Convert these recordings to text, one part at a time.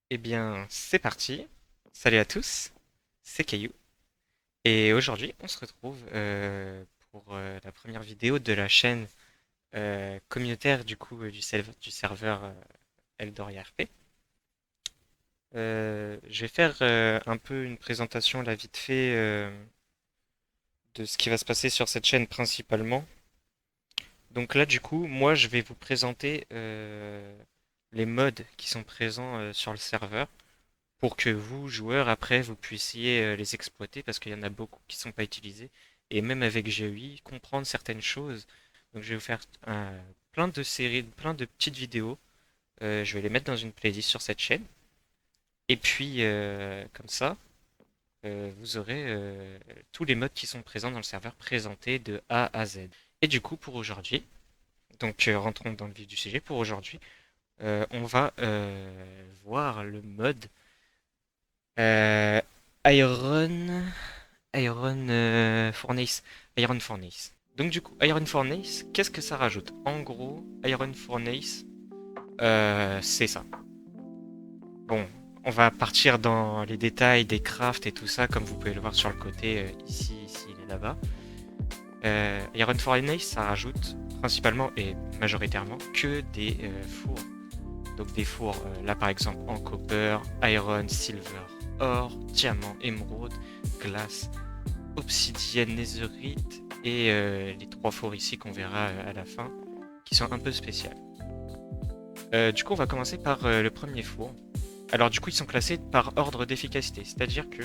Eh bien, c'est parti. Salut à tous, c'est Caillou. Et aujourd'hui, on se retrouve pour la première vidéo de la chaîne communautaire du serveur Eldoria RP. Je vais faire un peu une présentation là vite fait de ce qui va se passer sur cette chaîne principalement. Donc là, du coup, moi, je vais vous présenter les mods qui sont présents sur le serveur, pour que vous, joueurs, après, vous puissiez les exploiter parce qu'il y en a beaucoup qui ne sont pas utilisés. Et même avec GUI, comprendre certaines choses. Donc je vais vous faire plein de séries, plein de petites vidéos. Je vais les mettre dans une playlist sur cette chaîne. Et puis, comme ça, vous aurez tous les modes qui sont présents dans le serveur présentés de A à Z. Et du coup, pour aujourd'hui, donc rentrons dans le vif du sujet. Pour aujourd'hui, on va voir le mode Euh, Iron, Furnace, Iron Furnace. Donc du coup, Iron Furnace, qu'est-ce que ça rajoute? En gros, Iron Furnace, c'est ça. Bon, on va partir dans les détails des crafts et tout ça, comme vous pouvez le voir sur le côté, ici et là-bas. Iron Furnace, ça rajoute principalement et majoritairement que des fours. Donc des fours, là par exemple en copper, iron, silver, or, diamant, émeraude, glace, obsidienne, netherite et les trois fours ici qu'on verra à la fin, qui sont un peu spéciales. Du coup, on va commencer par le premier four. Alors du coup, ils sont classés par ordre d'efficacité, c'est-à-dire que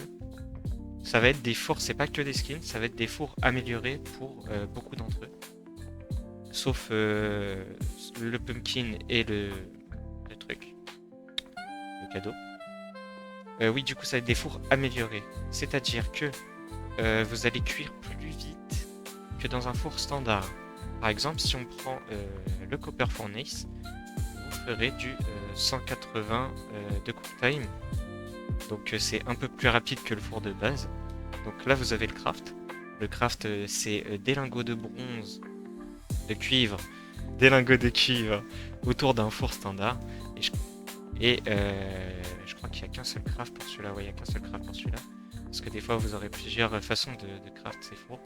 ça va être des fours, c'est pas que des skins, ça va être des fours améliorés pour beaucoup d'entre eux. Sauf le pumpkin et le truc, le cadeau. Oui, du coup, ça va être des fours améliorés. C'est-à-dire que vous allez cuire plus vite que dans un four standard. Par exemple, si on prend le Copper Furnace, vous ferez du 180 de cook time. Donc c'est un peu plus rapide que le four de base. Donc là, vous avez le craft. Le craft, c'est des lingots de bronze, de cuivre, des lingots de cuivre autour d'un four standard. Et je crois qu'il n'y a qu'un seul craft pour celui-là. Ouais, il n'y a qu'un seul craft pour celui-là. Parce que des fois, vous aurez plusieurs façons de craft ces fours.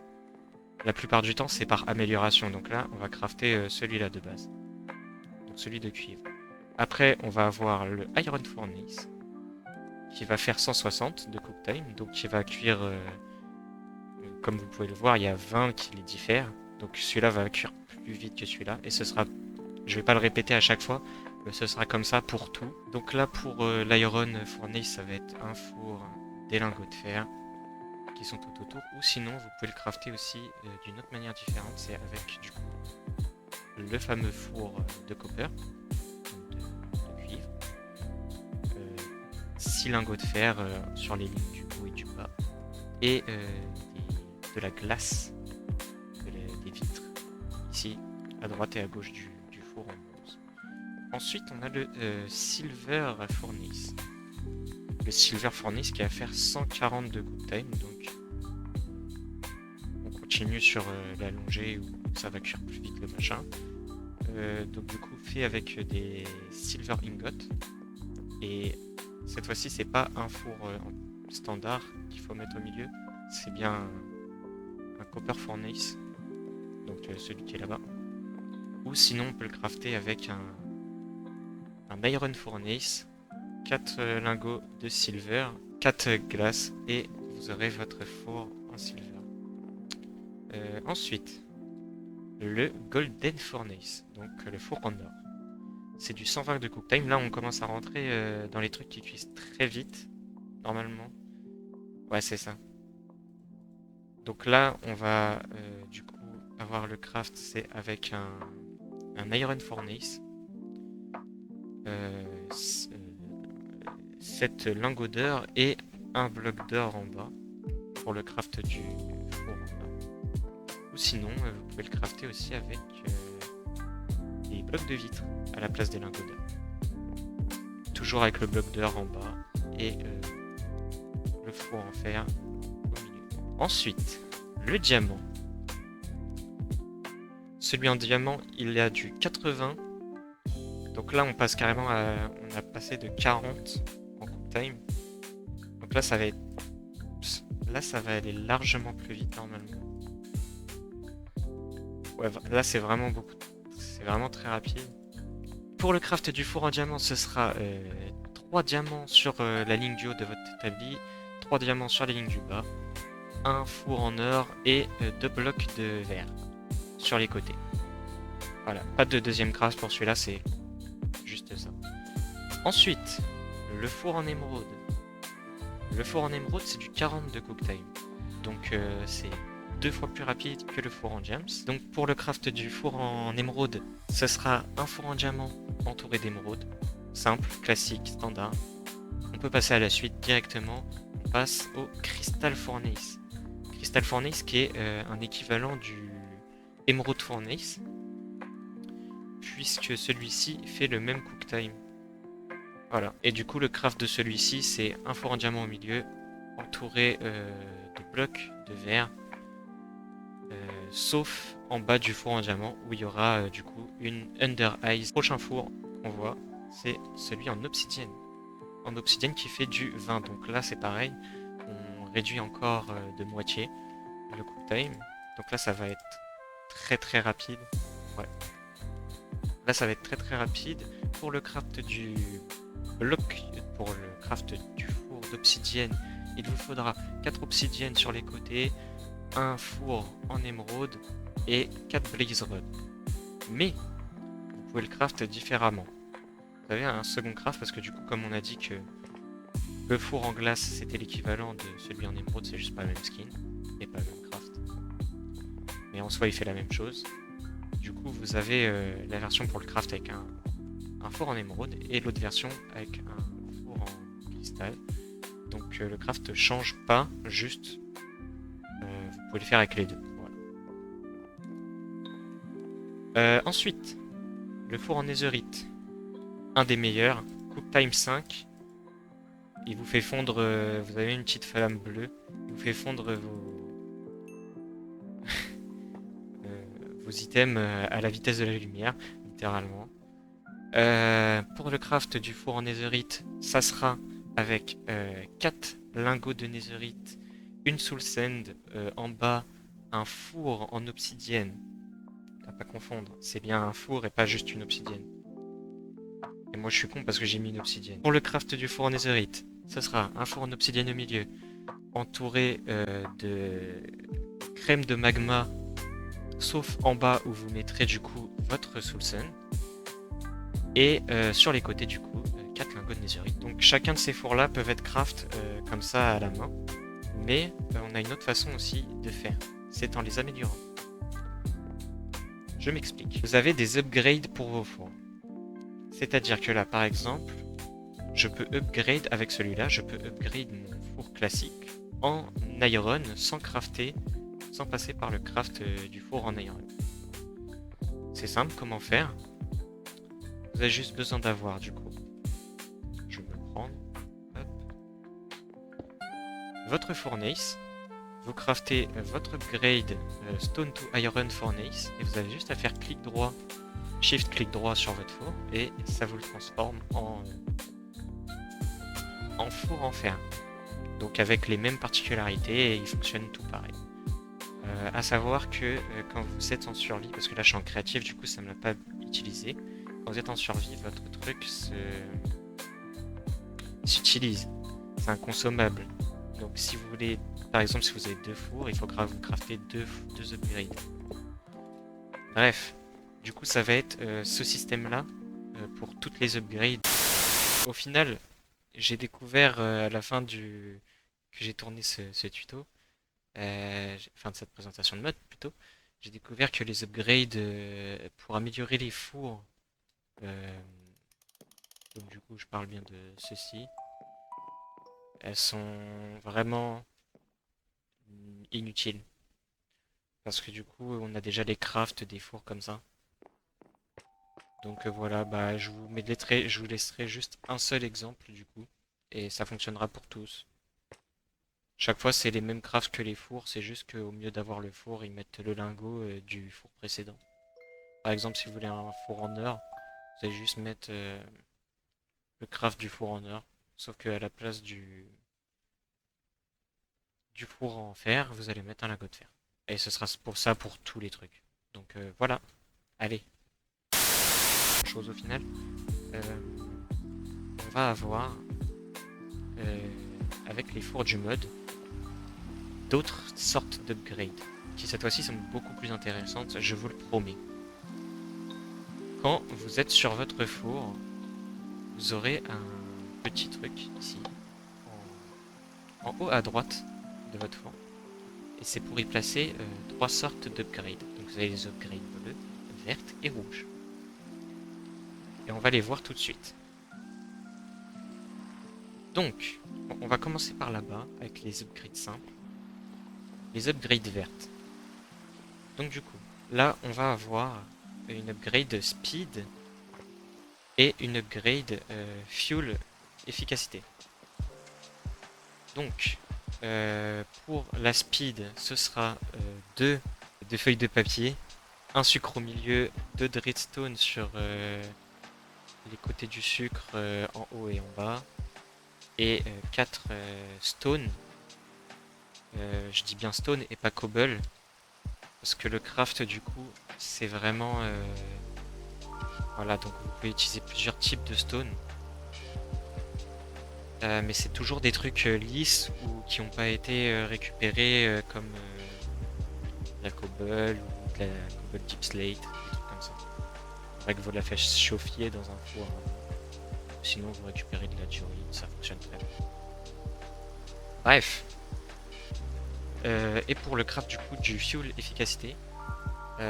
La plupart du temps, c'est par amélioration. Donc là, on va crafter celui-là de base. Donc celui de cuivre. Après, on va avoir le Iron Furnace, qui va faire 160 de cook time. Donc qui va cuire, comme vous pouvez le voir, il y a 20 qui les diffèrent. Donc celui-là va cuire plus vite que celui-là. Et ce sera, je vais pas le répéter à chaque fois, mais ce sera comme ça pour tout. Donc là, pour l'Iron Furnace, ça va être un four, des lingots de fer, qui sont tout autour, ou sinon vous pouvez le crafter aussi d'une autre manière différente, c'est avec du coup le fameux four de copper, de cuivre, 6 lingots de fer sur les lignes du haut et du bas, et de la glace, des vitres, ici à droite et à gauche du four en bronze. Ensuite on a le Silver Furnace. Le Silver Furnace qui va faire 140 de cook time, donc on continue sur la longée où ça va cuire plus vite le machin. Donc du coup fait avec des silver ingots. Et cette fois-ci c'est pas un four standard qu'il faut mettre au milieu, c'est bien un copper furnace, donc celui qui est là-bas. Ou sinon on peut le crafter avec un iron furnace, 4 lingots de silver, 4 glaces et vous aurez votre four en silver. Ensuite, le golden furnace, donc le four en or. C'est du 120 de cook time. Là, on commence à rentrer dans les trucs qui cuisent très vite, normalement. Ouais, c'est ça. Donc là, on va du coup avoir le craft, c'est avec un iron furnace, euh, 7 lingots d'or et un bloc d'or en bas pour le craft du four en bas. Ou sinon, vous pouvez le crafter aussi avec des blocs de vitre à la place des lingots d'or. Toujours avec le bloc d'or en bas et le four en fer au milieu. Ensuite, le diamant. Celui en diamant, il a du 80. Donc là, on passe carrément à. On a passé de 40 time. Donc là, ça va être... Là, ça va aller largement plus vite normalement. Ouais, là, c'est vraiment beaucoup... C'est vraiment très rapide. Pour le craft du four en diamant, ce sera 3 diamants sur la ligne du haut de votre établi, 3 diamants sur la ligne du bas, un four en or et 2 blocs de verre sur les côtés. Voilà, pas de deuxième craft pour celui-là, c'est juste ça. Ensuite, le four en émeraude. Le four en émeraude, c'est du 40 de cook time. Donc c'est 2 fois plus rapide que le four en diams. Donc pour le craft du four en émeraude, ce sera un four en diamant entouré d'émeraude. Simple, classique, standard. On peut passer à la suite directement. On passe au Crystal Furnace. Crystal Furnace qui est un équivalent du Emerald Furnace. Puisque celui-ci fait le même cook time. Voilà. Et du coup, le craft de celui-ci, c'est un four en diamant au milieu, entouré de blocs de verre. Sauf en bas du four en diamant où il y aura du coup une Under Eyes. Le prochain four qu'on voit, c'est celui en obsidienne. En obsidienne qui fait du 20. Donc là, c'est pareil. On réduit encore de moitié le cook time. Donc là, ça va être très très rapide. Ouais. Là, ça va être très très rapide. Pour le craft du bloc, pour le craft du four d'obsidienne, il vous faudra 4 obsidiennes sur les côtés, un four en émeraude et 4 blaze rods. Mais vous pouvez le craft différemment. Vous avez un second craft parce que du coup, comme on a dit que le four en glace c'était l'équivalent de celui en émeraude, c'est juste pas le même skin et pas le même craft. Mais en soi, il fait la même chose. Du coup, vous avez la version pour le craft avec un four en émeraude et l'autre version avec un four en cristal. Donc le craft change pas, juste vous pouvez le faire avec les deux. Voilà. Ensuite, le four en netherite, un des meilleurs, cook time 5. Il vous fait fondre, vous avez une petite flamme bleue, il vous fait fondre vos items à la vitesse de la lumière, littéralement. Pour le craft du four en netherite, ça sera avec 4 lingots de netherite, une soul sand en bas, un four en obsidienne. À pas confondre, c'est bien un four et pas juste une obsidienne. Et moi je suis con parce que j'ai mis une obsidienne. Pour le craft du four en netherite, ça sera un four en obsidienne au milieu, entouré de crème de magma, sauf en bas où vous mettrez du coup votre soul sand. Et sur les côtés du coup 4 lingots de netherite. Donc chacun de ces fours là peuvent être craft comme ça à la main. Mais on a une autre façon aussi de faire. C'est en les améliorant. Je m'explique. Vous avez des upgrades pour vos fours. C'est-à-dire que là par exemple, je peux upgrade avec celui-là, je peux upgrade mon four classique en iron sans crafter, sans passer par le craft du four en iron. C'est simple, comment faire? Vous avez juste besoin d'avoir du coup. Je vais me le prendre. Hop. Votre furnace. Vous craftez votre upgrade Stone to Iron Furnace. Et vous avez juste à faire clic droit, Shift clic droit sur votre four. Et ça vous le transforme en four en fer. Donc avec les mêmes particularités et il fonctionne tout pareil. À savoir que quand vous êtes en survie, parce que là je suis en créatif, du coup ça ne me l'a pas utilisé. Quand vous êtes en survie, votre truc s'utilise. C'est un consommable. Donc si vous voulez, par exemple si vous avez 2 fours, il faudra vous crafter 2 upgrades. Bref, du coup ça va être ce système-là pour toutes les upgrades. Au final, j'ai découvert à la fin que j'ai tourné ce tuto, fin de cette présentation de mode plutôt, j'ai découvert que les upgrades pour améliorer les fours, donc du coup je parle bien de ceci, elles sont vraiment inutiles. Parce que du coup on a déjà les crafts des fours comme ça. Donc voilà, bah je vous laisserai juste un seul exemple du coup. Et ça fonctionnera pour tous. Chaque fois c'est les mêmes crafts que les fours, c'est juste qu'au mieux d'avoir le four, ils mettent le lingot du four précédent. Par exemple si vous voulez un four en or, vous allez juste mettre le craft du four en or. Sauf qu'à la place du four en fer, vous allez mettre un lingot de fer. Et ce sera pour ça pour tous les trucs. Donc voilà, allez. Chose au final, euh, on va avoir, euh, avec les fours du mode, d'autres sortes d'upgrades, qui cette fois-ci sont beaucoup plus intéressantes, je vous le promets. Quand vous êtes sur votre four, vous aurez un petit truc ici, en haut à droite de votre four. Et c'est pour y placer trois sortes d'upgrades. Donc vous avez les upgrades bleues, vertes et rouges. Et on va les voir tout de suite. Donc, on va commencer par là-bas, avec les upgrades simples. Les upgrades vertes. Donc du coup, là on va avoir une upgrade speed et une upgrade fuel efficacité. Donc, pour la speed, ce sera deux feuilles de papier, un sucre au milieu, deux de redstone sur les côtés du sucre en haut et en bas, et 4 stone. Je dis bien stone et pas cobble, parce que le craft du coup, c'est vraiment... voilà, donc vous pouvez utiliser plusieurs types de stone. Mais c'est toujours des trucs lisses ou qui n'ont pas été récupérés comme la cobble ou de la cobble deep slate, des trucs comme ça. Faudrait que vous la faites chauffer dans un four. Sinon vous récupérez de la durine, ça fonctionne très bien. Bref. Et pour le craft du coup du fuel efficacité,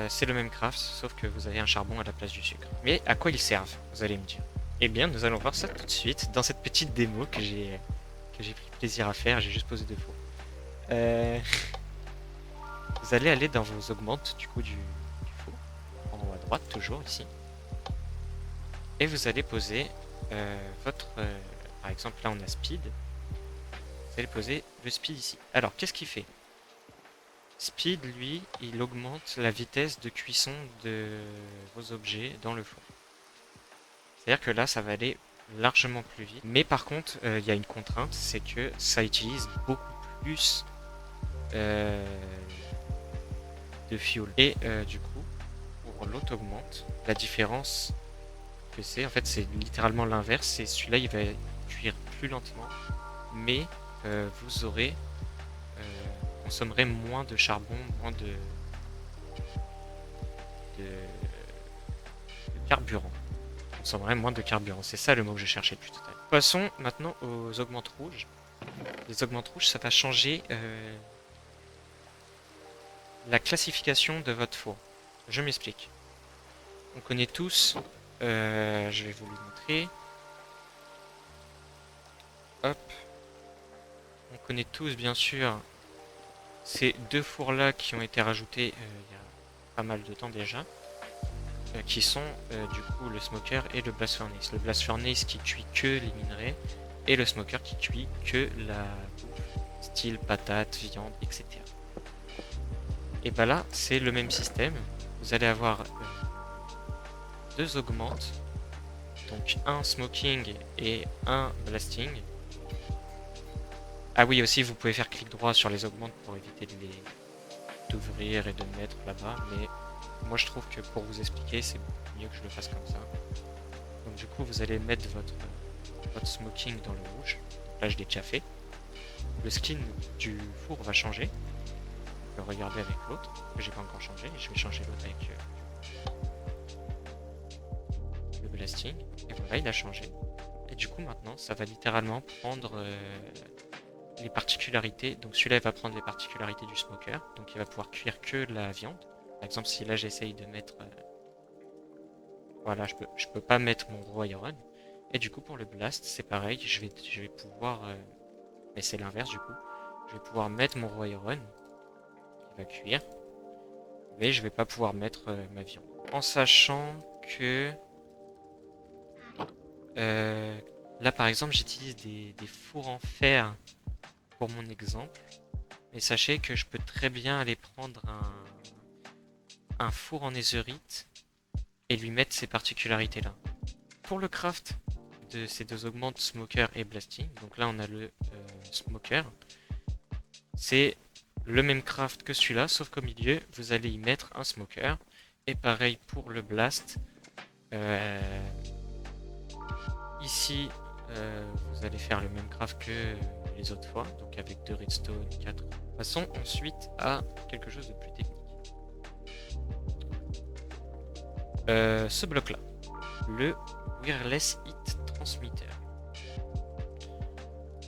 c'est le même craft, sauf que vous avez un charbon à la place du sucre. Mais à quoi ils servent, vous allez me dire? Eh bien, nous allons voir ça tout de suite dans cette petite démo que j'ai pris plaisir à faire. J'ai juste posé deux fois. Vous allez aller dans vos augmentes du coup du four, en haut à droite toujours ici, et vous allez poser votre, par exemple là on a speed. Vous allez poser le speed ici. Alors qu'est-ce qu'il fait? Speed, lui, il augmente la vitesse de cuisson de vos objets dans le four. C'est-à-dire que là, ça va aller largement plus vite. Mais par contre, il y a une contrainte, c'est que ça utilise beaucoup plus euh, de fuel. Et du coup, pour l'auto augmente, la différence que c'est, en fait, c'est littéralement l'inverse. C'est celui-là, il va cuire plus lentement, mais vous aurez consommerez moins de charbon, moins de carburant. Consommerez moins de carburant. C'est ça le mot que je cherchais depuis tout à l'heure. Passons maintenant aux augmentes rouges. Les augmentes rouges, ça va changer la classification de votre four. Je m'explique. On connaît tous, je vais vous le montrer. Hop. On connaît tous, bien sûr, ces deux fours-là qui ont été rajoutés il y a pas mal de temps déjà. Qui sont du coup le smoker et le blast furnace. Le blast furnace qui cuit que les minerais et le smoker qui cuit que la bouffe, style patates, viande, etc. Et bah là, c'est le même système. Vous allez avoir deux augmentes, donc un smoking et un blasting. Ah oui, aussi vous pouvez faire clic droit sur les augmentes pour éviter d'ouvrir et de mettre là-bas, mais moi je trouve que pour vous expliquer, c'est mieux que je le fasse comme ça. Donc du coup, vous allez mettre votre smoking dans le rouge. Là, je l'ai déjà fait. Le skin du four va changer. Je vais regarder avec l'autre, que j'ai pas encore changé. Je vais changer l'autre avec le blasting. Et voilà, il a changé. Et du coup, maintenant, ça va littéralement prendre les particularités. Donc celui-là, il va prendre les particularités du smoker. Donc il va pouvoir cuire que la viande. Par exemple, si là, j'essaye de mettre... voilà, je peux pas mettre mon raw iron. Et du coup, pour le blast, c'est pareil. Je vais pouvoir... mais c'est l'inverse, du coup. Je vais pouvoir mettre mon raw iron, qui va cuire. Mais je vais pas pouvoir mettre ma viande. En sachant que... là, par exemple, j'utilise des fours en fer pour mon exemple. Mais sachez que je peux très bien aller prendre un four en netherite et lui mettre ces particularités-là. Pour le craft de ces deux augmentes, Smoker et Blasting. Donc là, on a le Smoker. C'est le même craft que celui-là, sauf qu'au milieu, vous allez y mettre un Smoker. Et pareil pour le Blast. Ici, vous allez faire le même craft que les autres fois, donc avec 2 redstone, 4. Passons ensuite à quelque chose de plus technique. Ce bloc-là, le Wireless Heat Transmitter.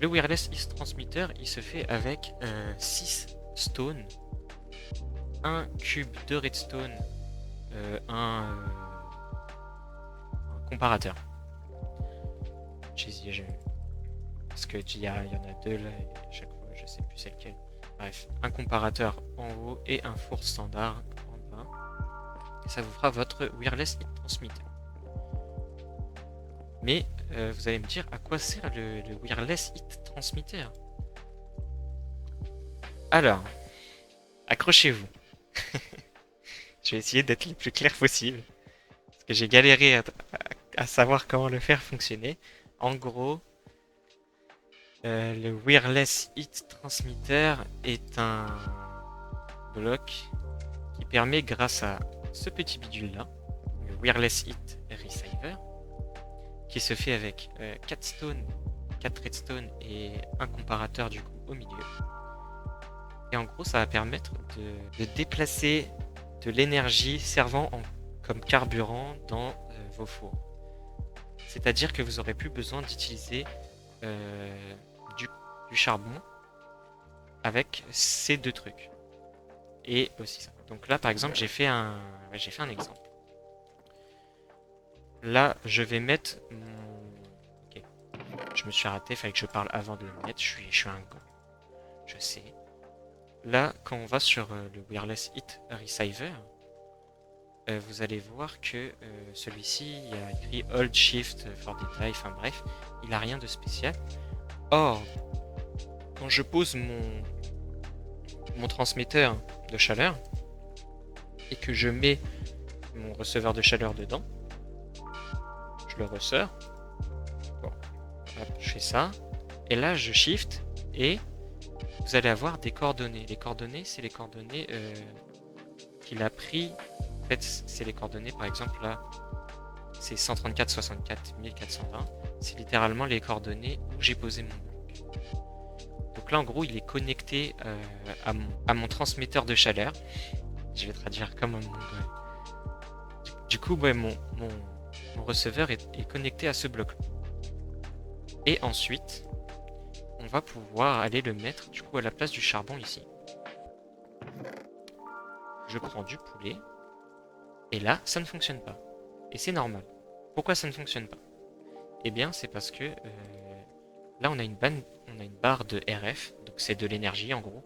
Le Wireless Heat Transmitter, il se fait avec 6 stones, un cube de redstone, un comparateur. Parce que il y en a deux là, et à chaque fois je sais plus c'est lequel. Bref, un comparateur en haut et un four standard en bas. Et ça vous fera votre Wireless Heat Transmitter. Mais vous allez me dire à quoi sert le Wireless Heat Transmitter. Alors, accrochez-vous. Je vais essayer d'être le plus clair possible. Parce que j'ai galéré à savoir comment le faire fonctionner. En gros, le Wireless Heat Transmitter est un bloc qui permet, grâce à ce petit bidule là, le Wireless Heat Receiver, qui se fait avec 4 stones, 4 redstone et un comparateur du coup au milieu. Et en gros, ça va permettre de déplacer de l'énergie servant comme carburant dans vos fours. C'est-à-dire que vous n'aurez plus besoin d'utiliser du charbon avec ces deux trucs. Et aussi ça. Donc là, par exemple, j'ai fait un exemple. Là, je vais mettre mon... Ok. Je me suis arrêté, il fallait que je parle avant de le mettre. Je suis un gars. Je sais. Là, quand on va sur le Wireless Heat Receiver, vous allez voir que celui-ci, il y a écrit Hold Shift for Detail, enfin bref, il n'a rien de spécial. Or, quand je pose mon transmetteur de chaleur et que je mets mon receveur de chaleur dedans, je le ressors. Bon, hop, je fais ça. Et là, je shift et vous allez avoir des coordonnées. Les coordonnées, c'est les coordonnées qu'il a pris. En fait, c'est les coordonnées, par exemple, là, c'est 134 64 1420. C'est littéralement les coordonnées où j'ai posé mon bloc. Donc là, en gros, il est connecté à mon transmetteur de chaleur. Je vais traduire comme un mongol. Du coup, ouais, mon receveur est connecté à ce bloc. Et ensuite, on va pouvoir aller le mettre du coup à la place du charbon ici. Je prends du poulet. Et là, ça ne fonctionne pas. Et c'est normal. Pourquoi ça ne fonctionne pas? Eh bien, c'est parce que là, on a une barre de RF. Donc, c'est de l'énergie, en gros.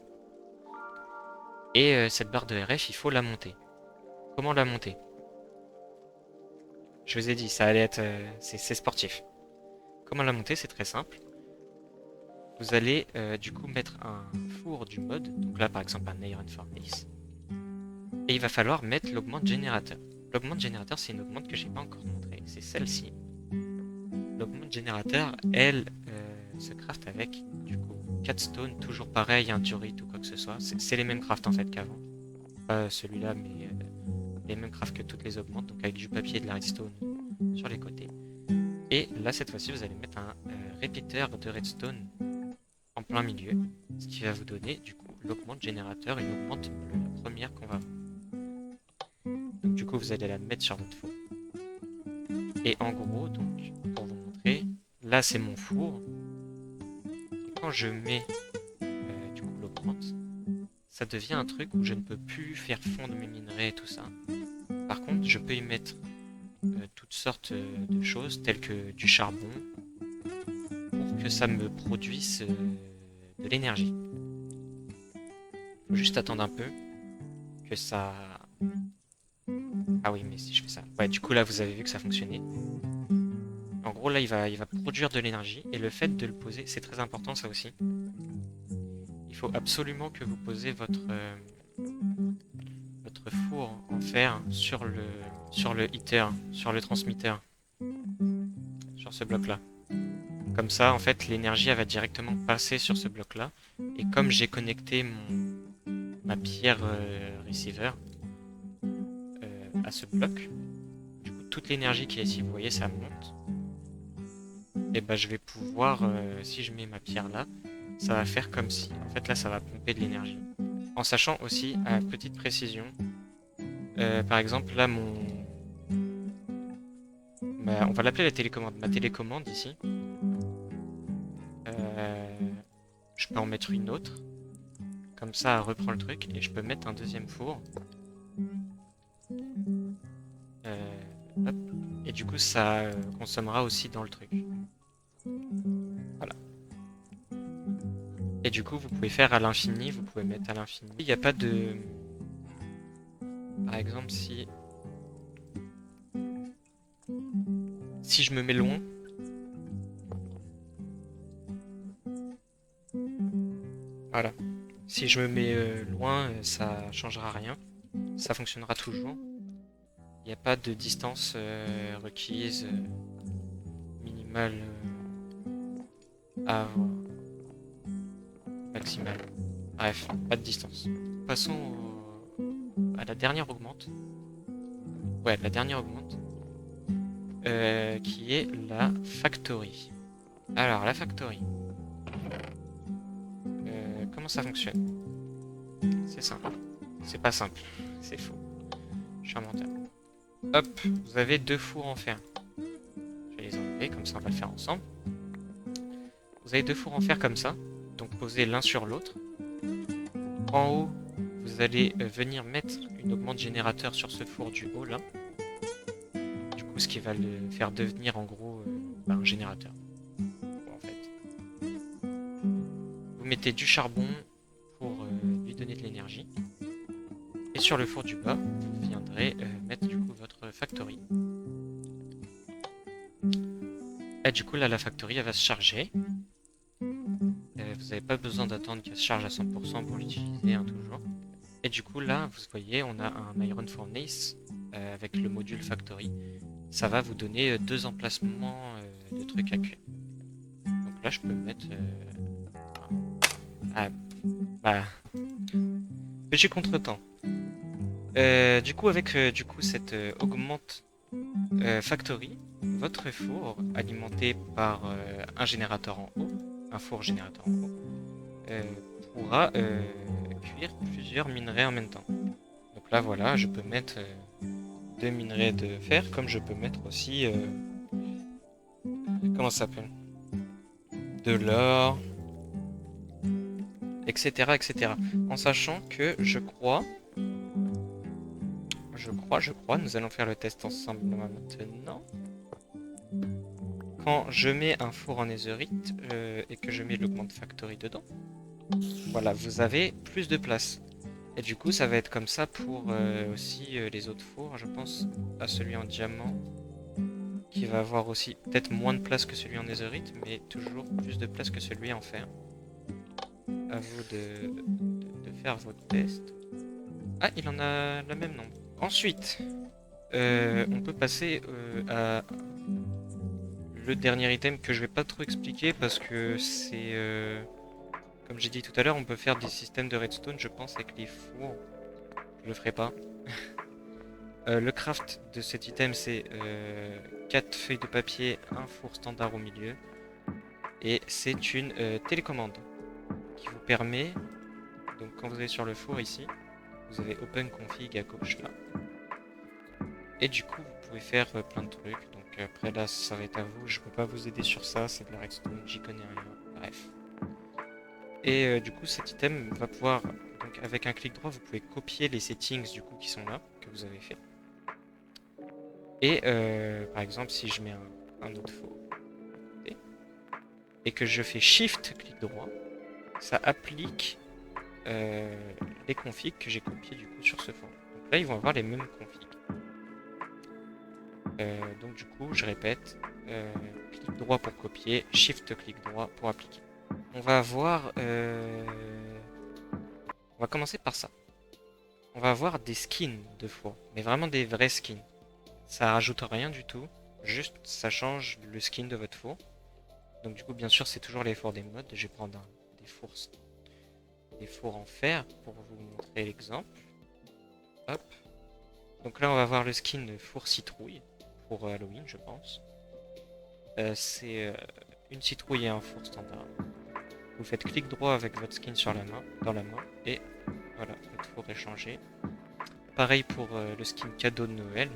Et cette barre de RF, il faut la monter. Comment la monter? Je vous ai dit, ça allait être... c'est sportif. Comment la monter? C'est très simple. Vous allez du coup mettre un four du mode. Donc là, par exemple, un Iron Furnace. Et il va falloir mettre l'augmente générateur. L'augmente générateur, c'est une augmente que je n'ai pas encore montrée. C'est celle-ci. L'augmente générateur, elle se craft avec du coup 4 stones, toujours pareil, un durite ou quoi que ce soit. C'est les mêmes crafts en fait qu'avant. Pas celui-là, mais les mêmes crafts que toutes les augmentes, donc avec du papier et de la redstone sur les côtés. Et là, cette fois-ci, vous allez mettre un répéteur de redstone en plein milieu, ce qui va vous donner du coup l'augmente générateur, une augmente la première qu'on va voir. Donc du coup, vous allez la mettre sur votre four. Et en gros, donc, pour vous montrer, là c'est mon four. Et quand je mets du coup l'augmente, ça devient un truc où je ne peux plus faire fondre mes minerais et tout ça. Par contre, je peux y mettre toutes sortes de choses, telles que du charbon, pour que ça me produise de l'énergie. Faut juste attendre un peu que ça... Ah oui, mais si je fais ça... Ouais, du coup là, vous avez vu que ça fonctionnait. En gros, là, il va produire de l'énergie. Et le fait de le poser, c'est très important, ça aussi. Il faut absolument que vous posez votre four en fer sur le heater, sur le transmetteur. sur ce bloc-là. Comme ça, en fait, l'énergie elle va directement passer sur ce bloc-là. Et comme j'ai connecté ma pierre receiver à ce bloc, du coup, toute l'énergie qui est ici, vous voyez, ça monte. Et ben, je vais pouvoir, si je mets ma pierre là, ça va faire comme si, en fait, là, ça va pomper de l'énergie. En sachant aussi, à petite précision, par exemple, là, on va l'appeler la télécommande. Ma télécommande ici, je peux en mettre une autre. Comme ça, elle reprend le truc. Et je peux mettre un deuxième four. Hop. Et du coup, ça consommera aussi dans le truc. Voilà. Et du coup, vous pouvez faire à l'infini. Vous pouvez mettre à l'infini. Il n'y a pas de... Par exemple, si je me mets loin... Voilà. Si je me mets loin, ça changera rien. Ça fonctionnera toujours. Il n'y a pas de distance requise minimale à avoir. Maximale. Bref, pas de distance. Passons à la dernière augmente. Ouais, la dernière augmente. Qui est la factory. Alors, la factory. Comment ça fonctionne? C'est simple. C'est pas simple. C'est faux. Je suis un menteur. Hop, vous avez 2 fours en fer. Je vais les enlever, comme ça on va le faire ensemble. Vous avez 2 fours en fer comme ça, donc posés l'un sur l'autre. En haut, vous allez venir mettre une augmente générateur sur ce four du haut là. Du coup, ce qui va le faire devenir en gros un générateur. Bon, en fait. Vous mettez du charbon pour lui donner de l'énergie. Et sur le four du bas, vous viendrez mettre du coup votre factory. Et du coup là, la factory elle va se charger. Vous n'avez pas besoin d'attendre qu'elle se charge à 100% pour l'utiliser, hein, toujours. Et du coup là, vous voyez, on a un Iron Furnace avec le module Factory. Ça va vous donner 2 emplacements de trucs à cuire. Donc là, je peux mettre... bah... Petit contretemps. Du coup, avec cette augmente Factory, votre four, alimenté par un générateur en haut, un four générateur en haut, pourra cuire plusieurs minerais en même temps. Donc là, voilà, je peux mettre 2 minerais de fer, comme je peux mettre aussi... comment ça s'appelle? De l'or, etc., etc. En sachant que je crois, nous allons faire le test ensemble maintenant. Quand je mets un four en netherite et que je mets l'augmente factory dedans, voilà, vous avez plus de place. Et du coup, ça va être comme ça pour aussi les autres fours. Je pense à celui en diamant, qui va avoir aussi peut-être moins de place que celui en netherite, mais toujours plus de place que celui en fer. À vous de faire votre test. Ah, il en a le même nombre. Ensuite, on peut passer à le dernier item que je vais pas trop expliquer parce que c'est... comme j'ai dit tout à l'heure, on peut faire des systèmes de redstone, je pense, avec les fours. Je le ferai pas. Le craft de cet item, c'est 4 feuilles de papier, un four standard au milieu. Et c'est une télécommande qui vous permet... Donc quand vous allez sur le four ici, vous avez Open Config à gauche là. Et du coup, vous pouvez faire plein de trucs. Donc après là, ça va être à vous. Je peux pas vous aider sur ça, c'est de la redstone, j'y connais rien. Bref. Et du coup, cet item va pouvoir... Donc avec un clic droit, vous pouvez copier les settings du coup qui sont là, que vous avez fait. Et par exemple, si je mets un autre four et que je fais Shift clic droit, ça applique les configs que j'ai copiés du coup sur ce four. Donc là, ils vont avoir les mêmes configs. Donc du coup, je répète, clic droit pour copier, Shift clic droit pour appliquer. On va avoir... on va commencer par ça. On va avoir des skins de four, mais vraiment des vrais skins. Ça rajoute rien du tout. Juste, ça change le skin de votre four. Donc du coup, bien sûr, c'est toujours les fours des modes. Je vais prendre des fours en fer pour vous montrer l'exemple. Hop. Donc là, on va voir le skin four citrouille pour Halloween, je pense. C'est une citrouille et un four standard. Vous faites clic droit avec votre skin sur la main, dans la main, et voilà, votre four est changé. Pareil pour le skin cadeau de Noël.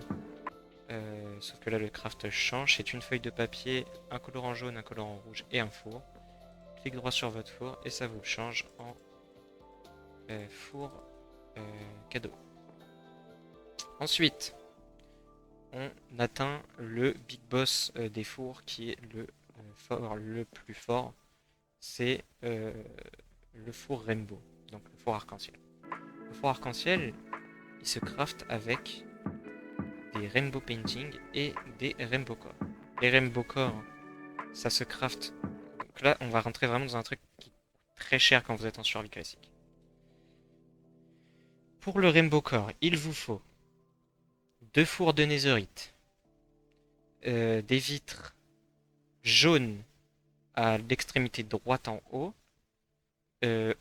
Sauf que là, le craft change. C'est une feuille de papier, un colorant jaune, un colorant rouge et un four. Clic droit sur votre four et ça vous change en four cadeau. Ensuite, on atteint le big boss des fours qui est le plus fort. C'est le four rainbow, donc le four arc-en-ciel. Le four arc-en-ciel, il se craft avec des rainbow painting et des rainbow core. Les rainbow core, ça se craft. Donc là, on va rentrer vraiment dans un truc qui est très cher quand vous êtes en survie classique. Pour le rainbow core, il vous faut 2 fours de netherite, des vitres jaunes à l'extrémité droite en haut,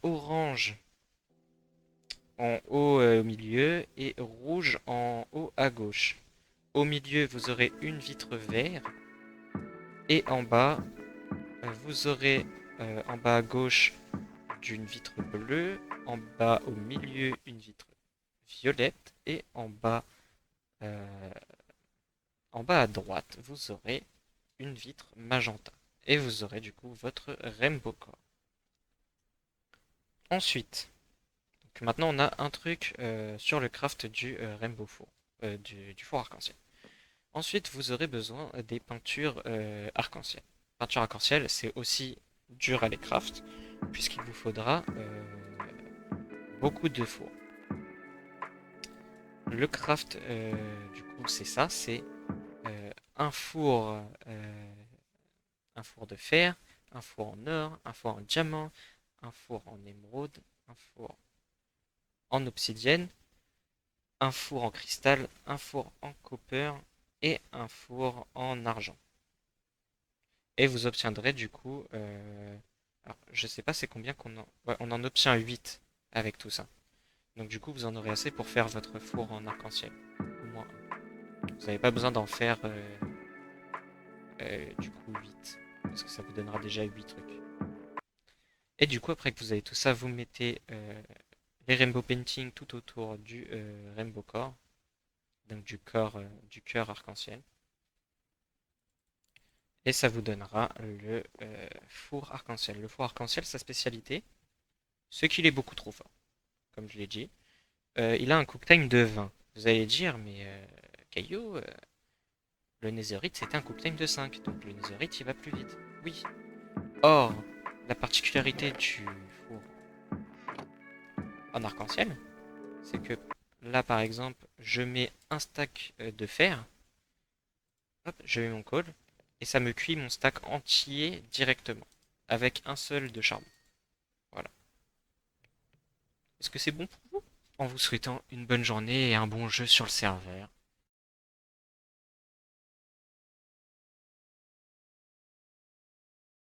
orange en haut au milieu et rouge en haut à gauche. Au milieu, vous aurez une vitre verte et en bas, vous aurez en bas à gauche d'une vitre bleue, en bas au milieu une vitre violette et euh, en bas à droite, vous aurez une vitre magenta. Et vous aurez du coup votre Rainbow Core. Ensuite, donc maintenant on a un truc sur le craft du Rainbow Four, du four arc-en-ciel. Ensuite, vous aurez besoin des peintures arc-en-ciel. Peinture arc-en-ciel, c'est aussi dur à les craft, puisqu'il vous faudra beaucoup de fours. Le craft, du coup, c'est ça, c'est un four, un four de fer, un four en or, un four en diamant, un four en émeraude, un four en obsidienne, un four en cristal, un four en copper et un four en argent. Et vous obtiendrez du coup, alors je sais pas c'est combien qu'on en... Ouais, on en obtient 8 avec tout ça. Donc du coup vous en aurez assez pour faire votre four en arc-en-ciel. Au moins vous n'avez pas besoin d'en faire du coup 8. Parce que ça vous donnera déjà 8 trucs. Et du coup après que vous avez tout ça, vous mettez les rainbow painting tout autour du rainbow core. Donc du cœur arc-en-ciel. Et ça vous donnera le four arc-en-ciel. Le four arc-en-ciel, sa spécialité, c'est qu'il est beaucoup trop fort, comme je l'ai dit. Il a un cook time de 20. Vous allez dire, mais Caillou, le netherite c'était un cook time de 5, donc le netherite il va plus vite. Oui. Or, la particularité du four en arc-en-ciel, c'est que là par exemple, je mets un stack de fer, hop, je mets mon coal, et ça me cuit mon stack entier directement, avec un seul de charbon. Voilà. Est-ce que c'est bon pour vous? En vous souhaitant une bonne journée et un bon jeu sur le serveur.